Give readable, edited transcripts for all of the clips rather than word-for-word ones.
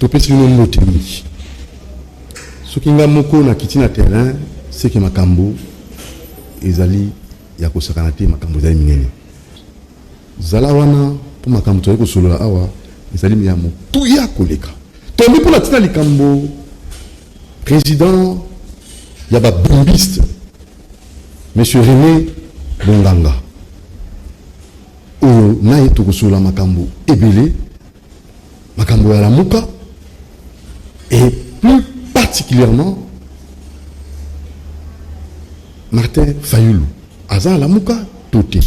topesi bino mbote mingi soki nga moko na kiti na terrain seke makambo ezali ya kosakana te makambo ezali minene zala wana mpo makambo toyei kosolola awa ezali ya motuya koleka tombi mpona tina likambo président ya babombiste monsieur René Bonganga oyo naye tokosolola makambo ebele makambo ya lamuka et plus particulièrement Martin Fayulu aza lamuka toté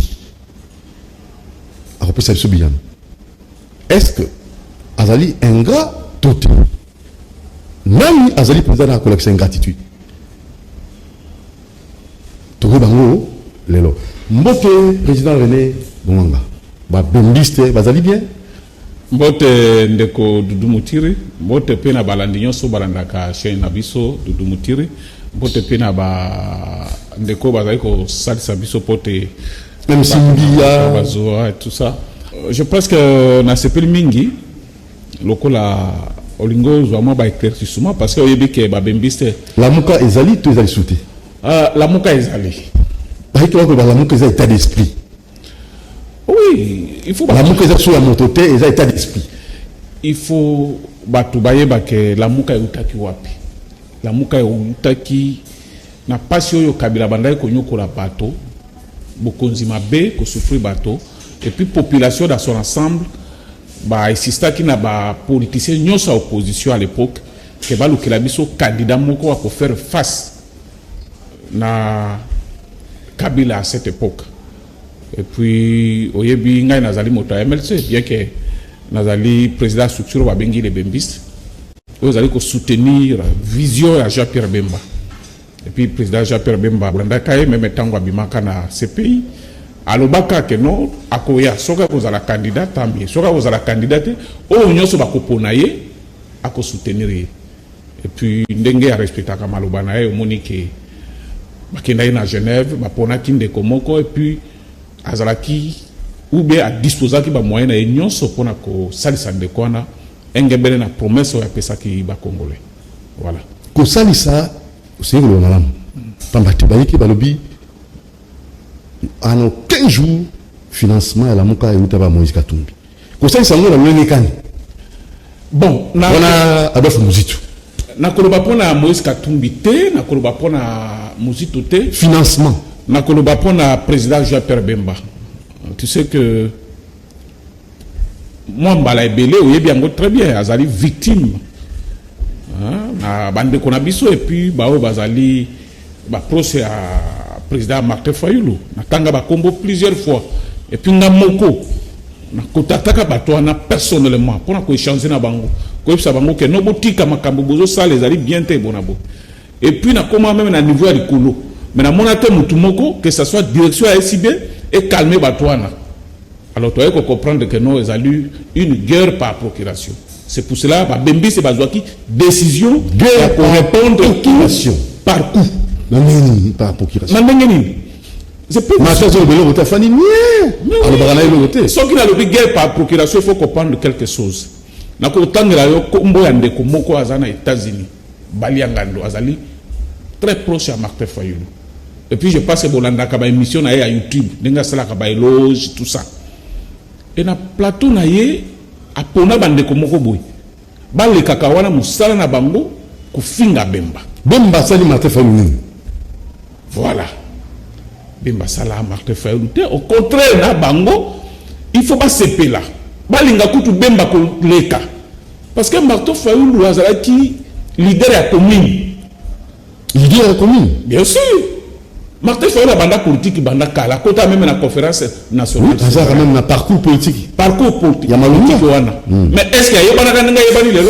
akopesa biso biyano est-ce que azali ingrat toté nani azali président na collection ingratitude tokoy bango lelo mbote président René Bonganga ba bombiste bazali bien mbote ndeko Dudu Mutiri mbote pe na balandi nyonso balandaka chaîne na biso Dudu Mutiri mbote pe na ba ndeko bazali ko salisa biso pote même Simbia bazoa et tout ça. Je pense que na sepeli mingi lokola olingo zwa ba éclaircissement parce que oyebi ke ba bembiste la muka ezali to ezali sauté la muka ezali parce que la muka ezali état d'esprit. Oui, il faut la muka ezali sur la motote ezali état d'esprit. Il faut batu bayeba ke la muka utaki wapi la muka utaki na pasi oyo kabila bandai konyokola bato bokonzi mabe ko souffrir bato et puis population dans son ensemble ba insista ki na ba politicien nyonso à opposition à l'époque ke ba lukela biso candidat moko wa ko faire face na Kabila à cette époque. Et puis oyebi ngai nazali moto MLC bien que nazali président structure wa bengi les bembistes vous allez ko soutenir vision à Jean-Pierre Bemba. Et puis président Jean-Pierre Bemba blanda kaye même tango abimaka na CPI alobaka ke non akoya soka ko la candidat tambi soka ko la candidate o nyonso bakopona ye ako soutenir ye. Et puis ndenge ya respecta ka maloba na ye omonique bakenda na Genève bapona kinde komoko et puis azalaki ou bien à disposer ki ba moyen na nyonso pona ko salisa ndekwana engebele na promesse ya pesa ki ba congolais. Voilà. Ko salisa c'est le malam. Pambati bayiki balobi en 15 jours financement à la muka et utaba Moïse Katumbi. Ko salisa ngo na lenge kani. Bon, na wana Adolphe Muzitu. Na koloba pona Moïse Katumbi te, na koloba pona Muzitu te. Financement. Na koloba pona président Jean-Pierre Bemba. Tu sais que moi mbala ebele oyebi yango très bien, azali victime. Na bande konabiso et puis bao bazali ba procès à président Martin Fayulu na tanga ba combo plusieurs fois et puis nga moko na kotataka bato na personnellement pour na ko échanger na bango ko yebisa bango ke no botika makambo bozo sala ezali bien te bonabo et puis na comment même na niveau ya likolo mais na monate mutu moko que ça soit direction à SIB et calmer bato na alors tu dois comprendre que non ezali une guerre par procuration. C'est pour cela que Bembi c'est Bazouaki décision guerre pour répondre procuration par coup. Non par procuration. C'est pas ma chose de l'autre fani alors bagana le côté. Ce qui n'a le guerre par procuration il faut comprendre quelque chose. Na ko tangela yo kombo ya ndeko moko azana États-Unis. Baliangando azali très proche à Martin Fayulu. Et puis je passe bolanda ka ba émission na ya YouTube, nenga sala ka ba éloge tout ça. Et na plateau na ye apona bandeko moko boy bale kaka wana musala na bango kufinga Bemba sali Martin Fayulu. Voilà Bemba sala Martin Fayulu te au contraire na bango il faut pas seper là balinga kutu Bemba ko leka parce que Martin Fayulu azalaki leader ya commune bien sûr Martin Fayulu a banda politique banda kala kota même na conférence nationale ça quand même na parcours politique ya malongi wana mais est-ce que yebana kanga yebani lelo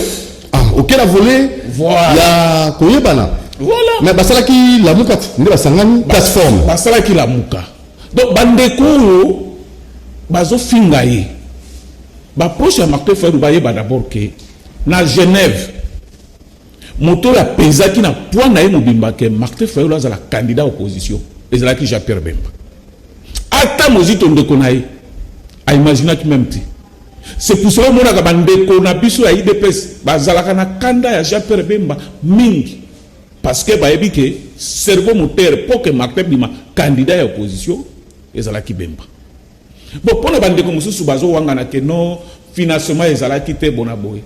auquel a volé voilà ya koyebana voilà mais basala ki la mukati ndi basangani plateforme basala ki la muka donc bandeko bazo finga ye ba proche ya Martin Fayulu ba yeba d'abord que na Genève moto la pezaki na point na ye mobimba ke Martin Fayulu azala candidat opposition ezalaki Jean-Pierre Bemba ata mozito ndeko na ye a imaginer ki même ti c'est pour cela que bandeko na biso ya IDPS bazalaka na kanda ya Jean-Pierre Bemba mingi parce que bayebi ke cerveau moteur pour que Martin Bima candidat à opposition ezalaki Bemba. Bon pour na bandeko mususu bazo wangana ke non financement ezalaki te bona boy.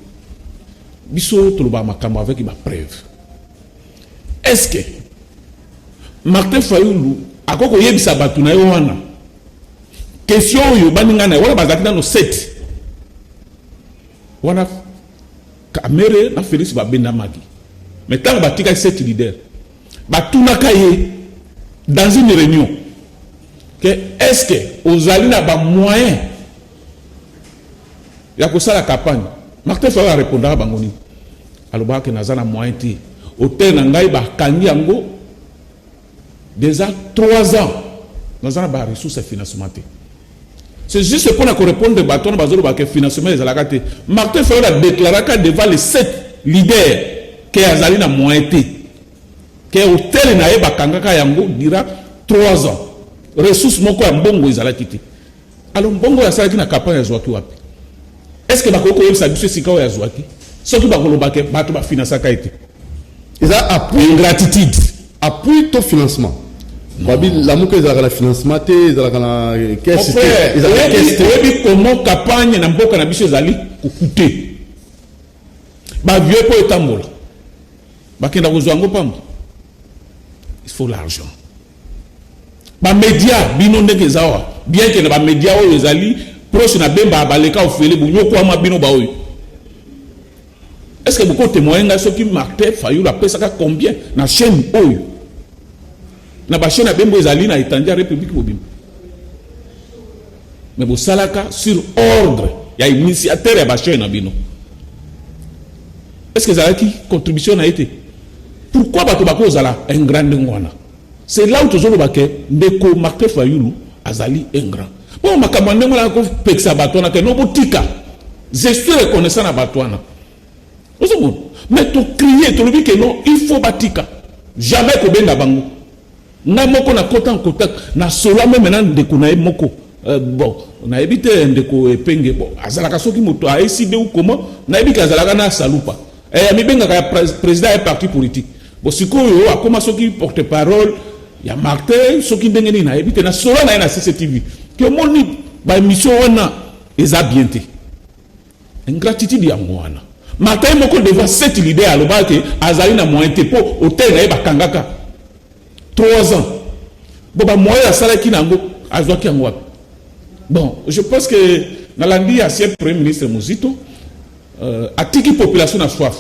Biso toloba makambo avec ba preuve. Est-ce que Martin Fayulu akoko yebisa batu na yo wana question yo baninga na wala bazaki na no 7 wana Kamere na Félix Babenda Maki mais tant batika 7 leaders batuna kaye dans une réunion que est-ce que ozali na ba moyen ya kosala campagne Martin Fayulu répondra bangoni aloba ke nazana moyen ti hôtel na ngai ba kangi yango déjà 3 ans nazana ba ressources et financement. C'est juste pour nous répondre bâton bazolo ba que financement les alakate. Martin Fayulu a déclaré devant les 7 leaders que azali na moyenté que hôtel na eba kangaka yango dira 3 ans. Ressources moko ya mbongo ezalaki te. Alors mbongo ya salaki na campagne ya zwaki wapi? Est-ce que bakoko yebisa biso sika ya zwaki? Soki bakoloba ke bato ba financaka été. Ils a appui ingratitude, appui ton financement. Babi la mouke ezalaka na financement te ezalaka na caisse te ezalaka caisse te comment campagne na mboka na biso ezali kokute ba vieux po etambola bakenda kozwa ngo pamba il faut l'argent ba média bino ndenge ezawa bien que na ba média oyo ezali proche na Bemba baleka ofele bunyo kwa ma bino ba oyo est-ce que beaucoup témoignent ce qui Martin Fayulu a payé ça combien na chaîne oyo na ba chaîne Bemba ezali na étendue République mobile mais bo salaka sur ordre ya initiateur ya ba chaîne bino est-ce que ça a qui contribution a été pourquoi bato bako zala un grand ngwana c'est là où toujours baké ndeko Martin Fayulu azali un grand bon makamande ngwana ko peksa bato na ke no botika je suis reconnaissant na bato na mais tu crier tu lui que non il faut batika jamais ko benda bango na moko na kota en contact na solo même maintenant ndeko na moko bon na éviter ndeko epenge bon azalaka soki moto a décidé ou comment na ebika azalaka na salupa mi benga ka président et parti politique bon sikoyo akoma soki porte-parole ya Martin soki ndengeni na ebite na solo na CCTV que moni ba émission wana eza bien te ingratitude ya mwana Martin moko devant cette idée à l'obake azali na moyen te po hôtel na bakangaka 3 ans bon ba moyen ya salaki nango azwaki yango wapi bon je pense que na landi ancien premier ministre Muzito atiki population na soif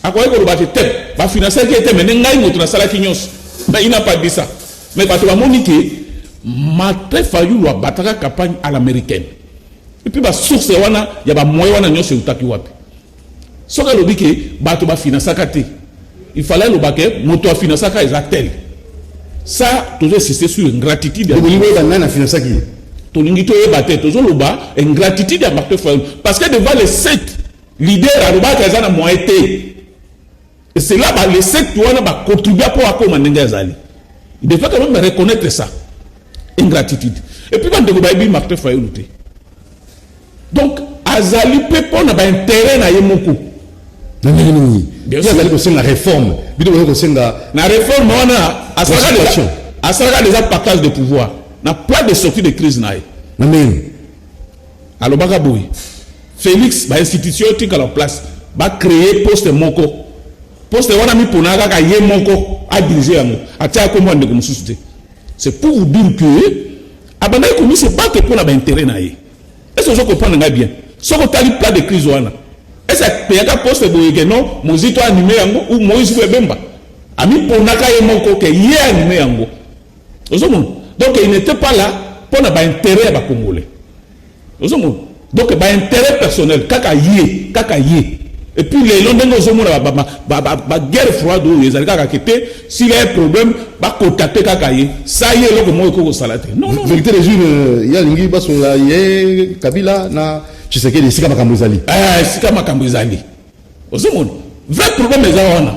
akoye ko lobate te ba financer ki te mais ngai moto na salaki nyos mais il n'a pas dit ça mais ba to ba monique Martin Fayulu bataka campagne à l'américaine et puis ba source wana ya ba moyen wana nyos utaki wapi soka lobike bato ba financer te il fallait lobake moto a financer ka exactel ça toujours c'est sur ingratitude de niveau dans na financer ki to lingi to e baté toujours loba ingratitude ya Martin Fayulu parce que devant les 7 leaders à loba ka zana moyen te et c'est là les 7 wana ba contribuer pour akoma ndenge azali il devait quand même reconnaître ça ingratitude et puis bande ko ba bi Martin Fayulu te donc azali pe pona ba intérêt na yemoko bien sûr azali ko senga réforme bido ko senga na réforme wana asaka déjà partage de pouvoir na plan de sortie de crise na amen alors baka boy Félix ba institution tika la place ba créer poste moko poste wana mi ponaka ka ye moko a diriger yango atia ko mwande ko mususu te c'est pour vous dire que abanda ko mi se battre pour na intérêt na ye est-ce que vous comprenez bien ce que tu as plan de crise wana est-ce que tu as poste boyeke non Muzito animé yango ou Moïse Bemba ami ponaka ye moko ke ye animé yango donc il n'était pas là pour na ba intérêt ba congolais donc ba intérêt personnel kaka ye et puis les londongo zomona ba guerre froide où les alaka kete s'il y a un problème ba contacter kaka ye ça y est loko mo ko salate non vérité des jours il y a lingi baso ye Kabila na Tshisekedi sika makambo ezali sika makambo ezali ozomona vrai problème ezali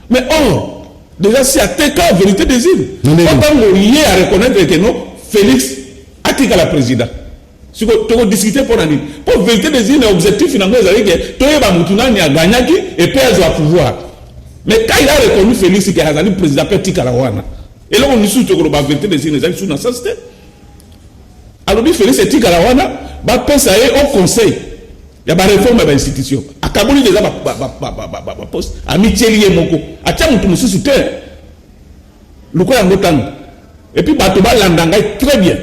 mais or déjà si attaque la vérité des îles quand on est à reconnaître que non Félix attaque la président Si tu discuter pour l'année. Pour vérité des îles, l'objectif finalement, c'est que tu as gagné et puis elle doit pouvoir. Mais quand il a reconnu Félix qui a le président Petit Kalawana, et là on dit surtout que la vérité des îles, ils sont dans ça, c'était. Alors, Félix Petit Kalawana, va penser au conseil. Il y a des réformes de l'institution. À Kabuli, déjà, poste. Amitié lié, moko. À Tiamou, tu me suis soutenu. Le quoi, et puis, Batoba Landanga très bien.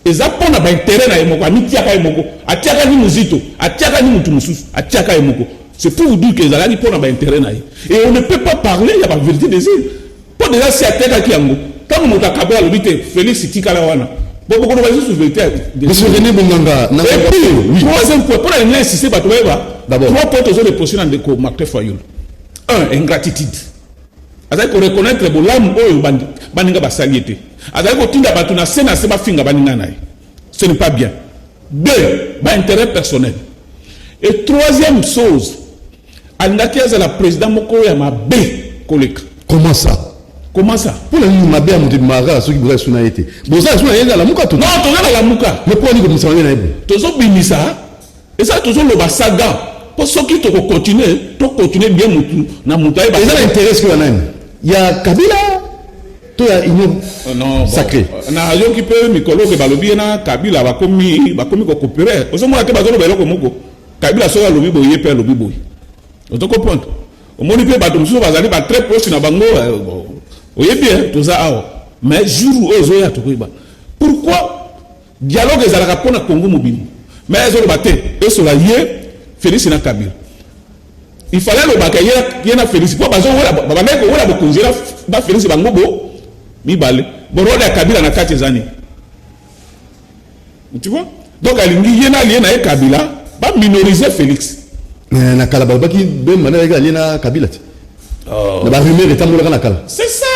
Et ça, pour n'a pas intérêt à Emoko, amitié à Emoko. À Tiaka ni Muzito, à Tiaka ni Mutumusus, à Tiaka Emoko. C'est pour vous dire que ça pour n'a pas intérêt à. Et on ne peut pas parler, il y a pas de vérité des îles. Pour déjà, c'est à Tiaka qui Yango. Quand on a Kabula, le but Félix Petit Kalawana. Bon, beaucoup de choses sur vérité. Monsieur René Bonganga, et puis, troisième point, pour aller insister, d'abord, trois points aux autres procédures de Martin Fayoul. Un, ingratitude. Azali ko reconnaître bo lamu oyo baninga basaliete. Azali ko tinda batu na sena se ba finga baninga nae. Ce n'est pas bien. Deux, ba intérêt personnel. Et troisième chose, alingaki azala président moko ya mabe koleka. Comment ça? Comment ça? Pour le mabe ya mutu mara soki boza suna été. Boza suna yenda la muka to. Non, toza la muka. Mais pour ni ko misa na ebo. Tozo binisa. Et ça tozo lo basaga. Pour ceux qui te continuer bien mutu na mutai ba. Et ça l'intéresse que nani? Il y a Kabila, il y a union sacrée. Na yo qui peut mikolo ke balobi na Kabila bakomi ko coopérer. Ozo mo ate bazolo belo ko moko. Kabila so lobi boye pe lobi boye. Ozo comprendre. O moni pe bato muso bazali ba très proche na bango. Oye bien tout ça awo. Mais jour ozo ya to koiba. Pourquoi dialogue ezalaka pona Congo mobile? Mais ezolo baté et sur la lié Félix na Kabila. Il fallait le bakayer yena Félix pour bazo wala babameko wala bokonzela ba Félix bangobo mi balé borode ya Kabila na kati zani. Tu vois? Donc alingi yena liena e Kabila ba minoriser Félix. Na kala babaki be manaka liena Kabila. Na ba rumeur etambola na kala. C'est ça.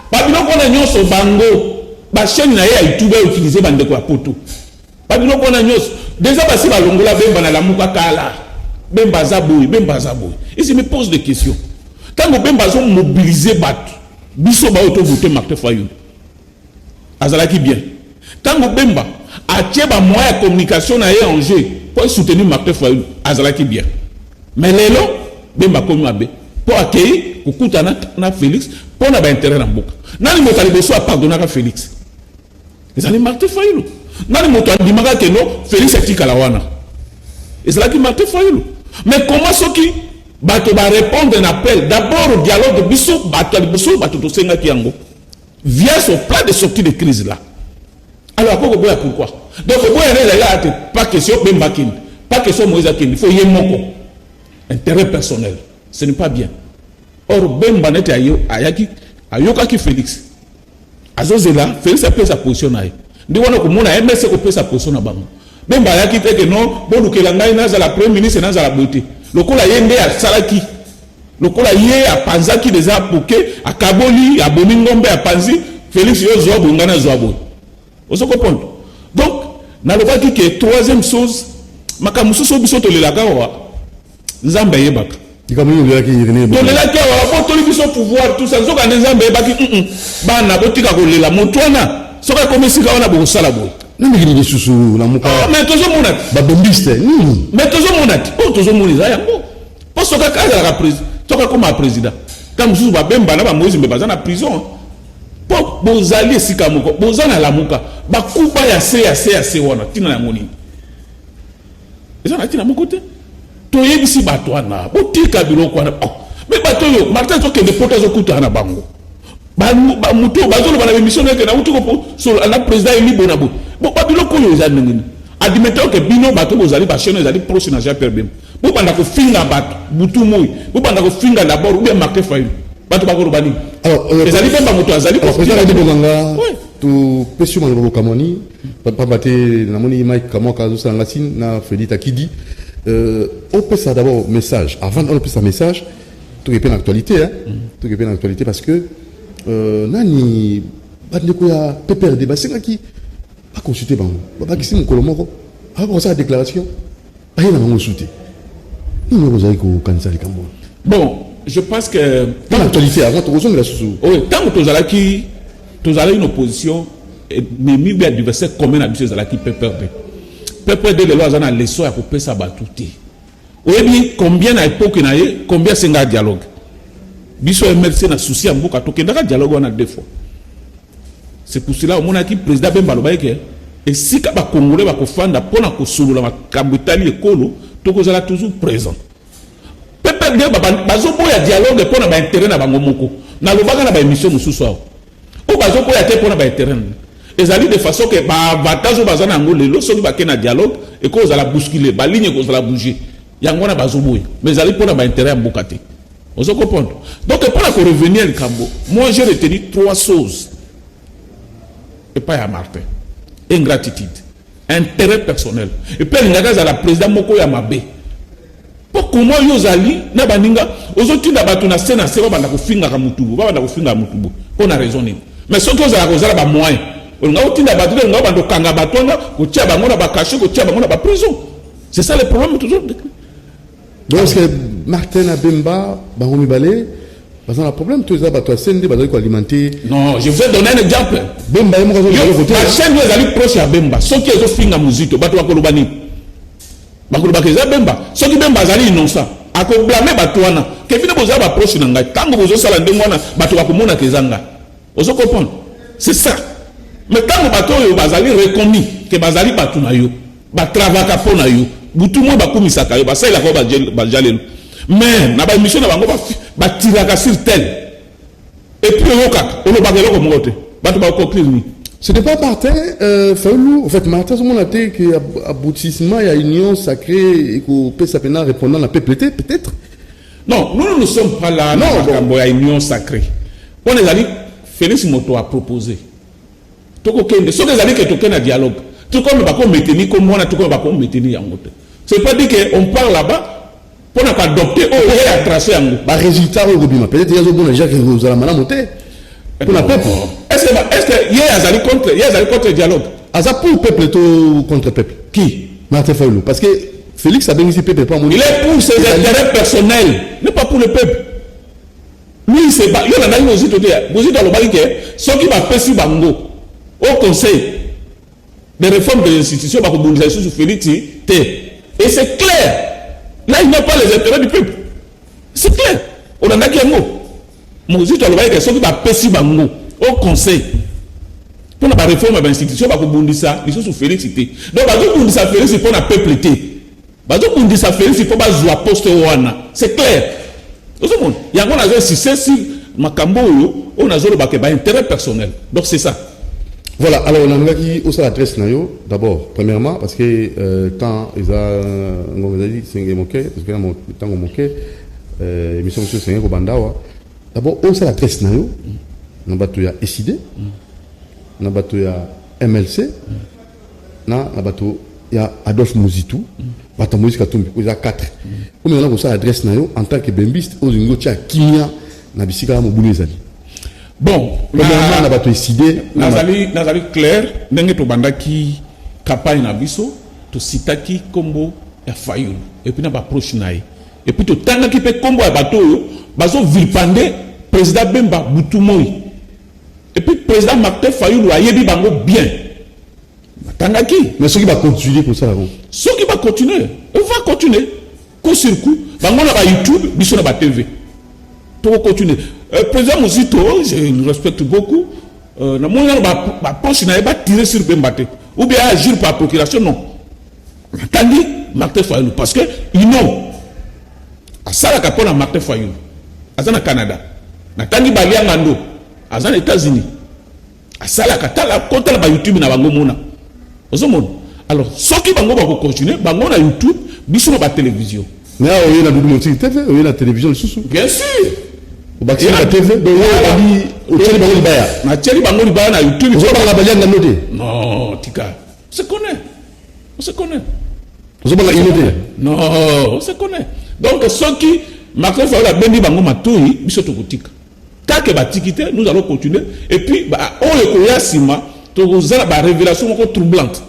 Babilo kona nyonso bango ba chaîne na ya YouTube utiliser bande ko poto. Babilo kona nyonso déjà ba si ba longola be bana la muka kala. Bemba Zaboui. Et je me pose des questions. Quand Bemba sont mobilisés, Bisso va auto-voter Martin Fayoul. Azalaki bien. Quand Bemba a tiré un moyen de communication à Angers pour soutenir Martin Fayoul, Azalaki bien. Mais les lots, Bemba comme Abbé, pour accueillir, pour coûter à Félix, pour avoir intérêt dans le book. Nani motali beso a pardonné à Félix. Les années Martin Fayoul. Nani motali dimaga que non, Félix est Kalawana. Et c'est là qui Martin Fayoul. Mais comment ceux qui va répondre à un appel, d'abord au dialogue de Bissot, via son plan de sortie de crise là. Alors, pourquoi? Donc, pas question Bembakin, pas question Moïse Akin, il faut y avoir intérêt personnel. Ce n'est pas bien. Or, Bemba n'est ayaki, ayokaki Félix. Azozela, Félix a pris sa position. Nous avons pris sa position. Bemba yaki te que non bon que la naza la premier ministre naza la beauté lokola yende ya salaki lokola ye a panzaki des apoké a kaboli a boningombe a panzi Félix yo zo bongana zo abo oso comprendre. Donc na le baki que troisième chose makamuso so biso to le lagawa nzambe yebaka dikamu yo yaki irene to le lagawa pour to biso pouvoir tout ça zoka nzambe yebaki bana botika ko lela motwana soka komesika wana bo sala bo. Non, mais il est sous la mouka. Mais toujours mon acte. Babombiste. Mais toujours mon acte. Oh, toujours mon acte. Parce que quand la président, toi comme un président, quand vous avez bien banana, Moïse me bazana prison. Pour vos alliés si comme vos alliés à la mouka, bakuba ya se wana tina na moni. Et ça na tina mon côté. Toi yebisi batwana, botika biloko wana. Mais batoyo, Martin to que des potes au kuta na bango. Muto bazolo bana émission que na utuko sur la président Eli Bonabo. Bon babiloko yo za ngini. Admettons que bino bato bozali ba chaîne ezali proche na Jean Pierre Bemba. Bo banda ko finga bato, butu moyi. Bo banda ko finga d'abord ou bien Martin Fayoul. Bato bakoro bani. Alors ezali Bemba moto azali ko président Eli Bonanga. To pesio mangolo kamoni, papa baté na moni Mike Kamoka zo sanga sin na Fredita Kidi. On peut ça d'abord message. Avant on peut ça message. Tout est en actualité hein. Tout est en actualité parce que nani bandeko ya PPRD basenga ki pas consulter bango ba kisi mukolo moko après ça déclaration ayi na bango souté ni vous avez ko kanisa likambo. Bon je pense que dans l'actualité avant to ozonga susu oui tant que tozala une opposition ennemi bien adversaire commun à biso zala ki PPRD peuple de lelo azana leçon ya kopesa batuti oyebi combien à époque na ye combien senga dialogue biso MLC na souci ya mboka tokendaka dialogue wana deux fois. C'est pour cela on a qui président Bemba lobaike et si ka ba congolais ba kofanda pona kosulula makambo etali ekolo tokozala toujours présent. Peuple de bazoboya dialogue pona ba intérêt na bango moko na lobaka na ba émission mosusu awo o bazoboya te pona ba intérêt ezali de façon que ba avantage bazana ngo lelo soki ba kena dialogue et ko za la bousculer ba ligne ko za la bouger yango na bazoboya mais ezali pona ba intérêt ya mboka te. Vous comprenez? Donc pour revenir à Cambo, moi j'ai retenu trois choses et pas à Martin. Ingratitude, intérêt personnel et puis il y a la président Moko Yamabe. Pour comment yozali na baninga ozoti na batu na scène c'est ba na kofinga ka mutubu ba na kofinga mutubu pour na raison mais ce que za kozala ba moyen on a otinda batu nga ba ndokanga batona ko tia bango na ba cacher ko tia bango na ba prison. C'est ça le problème toujours. Donc est-ce que Martin Abemba Baromi Balé parce que le problème tout ça bato sende bazali ko alimenter. Non, je vais donner un exemple. Bemba yemo ko voter. La chaîne nous allons proche à Bemba. Ce qui est finga muzito bato akolobani. Bakoloba keza Bemba. Ce qui Bemba azali innocent. Ako blâmer bato wana. Ke fina boza ba proche na ngai. Tango bozo sala ndengwana bato bakomona kezanga. Ozo comprendre. C'est ça. Mais tango bato yo bazali reconnu que bazali bato na yo. Ba travaka pona yo. Butu mo bakumisaka yo basala ko ba jalelo. Mais na ba émission na bango ba tiraka sur tel et puis on le bagelo comme côté bato ba conclure ni ce n'est pas Martin Fayoulou en fait Martin son a été que aboutissement il y a union sacrée et que pesa pena répondant la PPT peut-être non nous ne sommes pas là non il y a union sacrée on est allé Félix Moto a proposé toko kende so que allé que token na dialogue tout comme ba ko maintenir comme on a tout comme ba ko maintenir yango te c'est pas dit que on parle là-bas pour ne pas adopter au à tracer un résultat au Robima. Peut-être qu'il y a des gens qui nous ont monté. Pour la peuple. Est-ce que il y a contre dialogue? Asa pour le peuple tout contre peuple. Qui? Martin Fayoulou. Parce que Félix a bénéficié peuple pas mon. Il est pour ses intérêts personnels, n'est pas pour le peuple. Lui c'est pas. Il y en a aussi tout dire. Vous êtes dans le balique. Ceux qui va faire bango au conseil des réformes des institutions va rebondir sur Félix T. Et c'est clair. Là, il n'y a pas les intérêts du peuple. C'est clair. On en a qui est mot. Mon Dieu, tu as le ceux qui va pécher bango au conseil. Pour la réforme de l'institution, on va rebondir ça. Ils sont sous félicité. Donc, on va rebondir ça Félix pour la peuplité. On va rebondir ça Félix pour pas jouer poste wana. C'est clair. Il y a un si c'est si Makambo, on a un intérêt personnel. Donc, c'est ça. Voilà, alors on a dit où ça l'adresse nayo d'abord premièrement parce que quand ils ont dit c'est moqué parce que là temps on moqué émission monsieur c'est un bandawa d'abord où ça l'adresse nayo na bato ya SID na bato ya MLC na bato ya Adolphe Muzitu bato musique Katumbi ils a 4 comme on a ça l'adresse nayo en tant que bembiste aux ingo tia kimia na bisika mo bunezali. Bon, na bato décidé nazali clair ndenge to bandaki campagne na biso to sitaki kombo ya Fayoulou et puis na ba proche nae et puis to tangaki pe kombo ya bato yo bazo vilpande président Bemba Butumoyi et puis président Martin Fayoulou a yebi bango bien tangaki mais ceux qui va continuer pour ça ceux qui va continuer on va continuer coup sur coup bango na ba YouTube biso na ba TV to continuer. Président Mosito, je le respecte beaucoup. Na moyen ba poche na ba tirer sur Bembate ou bien agir par procuration non. Tandis Martin Fayoulou parce que ils n'ont à ça la capone à Martin Fayoulou. Azana Canada. Na tandi balia ngando. Azana États-Unis. À ça la katala contre ba YouTube na bango mona. Ozomon. Alors ceux qui bango ba continuer bango na YouTube biso na ba télévision. Mais on y a la TV, on y a la télévision sous. Bien sûr. Au bâtiment la TV, au télé bango libaya. Na télé bango libaya na YouTube. On va la balia ngando de. Non, tika. On se connaît. On se connaît. On se connaît. Non, on se connaît. Donc ceux qui Martin Fayoulou a bendi bango matoi biso to kotika. Tant que batikité, nous allons continuer et puis on le koya sima to zala ba révélation moko troublante.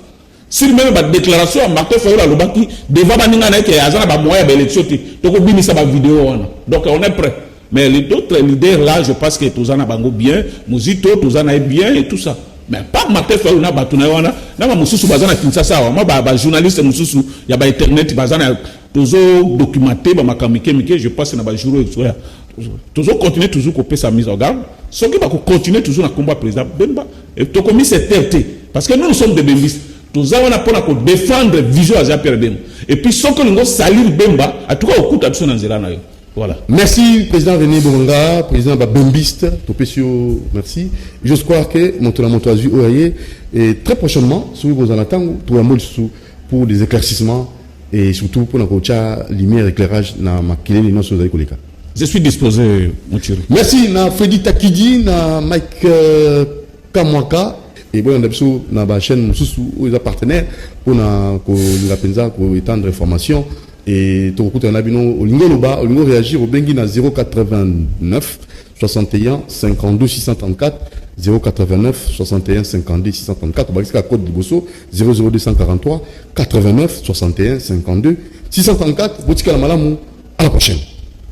Si même ba déclaration à Martin Fayoulou a lobaki devant baninga na ke azana ba moya ba élection ti to ko binisa ba vidéo wana. Donc on est prêt. Mais les autres leaders là, je pense que Touzana Bango bien, Muzito, Touzana est bien et tout ça. mais pas matin fois na bato na wana na mususu bazana Kinshasa wa ba journaliste mususu ya ba internet bazana tozo documenter ba makamike mike je pense na ba jouro exoya tozo continuer toujours ko pesa mise en garde ce qui va continuer toujours na combat président Bemba et to commis cette terre parce que nous sommes des bembistes tozo wana pona ko défendre vision à Pierre Bemba et puis ce que nous salir Bemba en tout cas au coup de son nzela na yo. Voilà. Merci, président René Bonga, président Babembiste, Topesio, merci. Je crois que Montonamontoazu Oaye, et très prochainement, si vous en attendez, pour des éclaircissements et surtout pour la lumière, éclairage dans ma kilé, non, sur les collègues. Je suis disposé, mon chéri. Merci, na Freddy Takidi, na Mike Kamwaka, et bon, on a la chaîne, nous sommes partenaires pour la penza, pour étendre l'information. Et tout le monde, au Lingo réagir au Bengi na 089 61 52 634 089 61 52 634 au Barisca code de Bosso 00243 89 61 52 634 Boutika la Malamou. À la prochaine.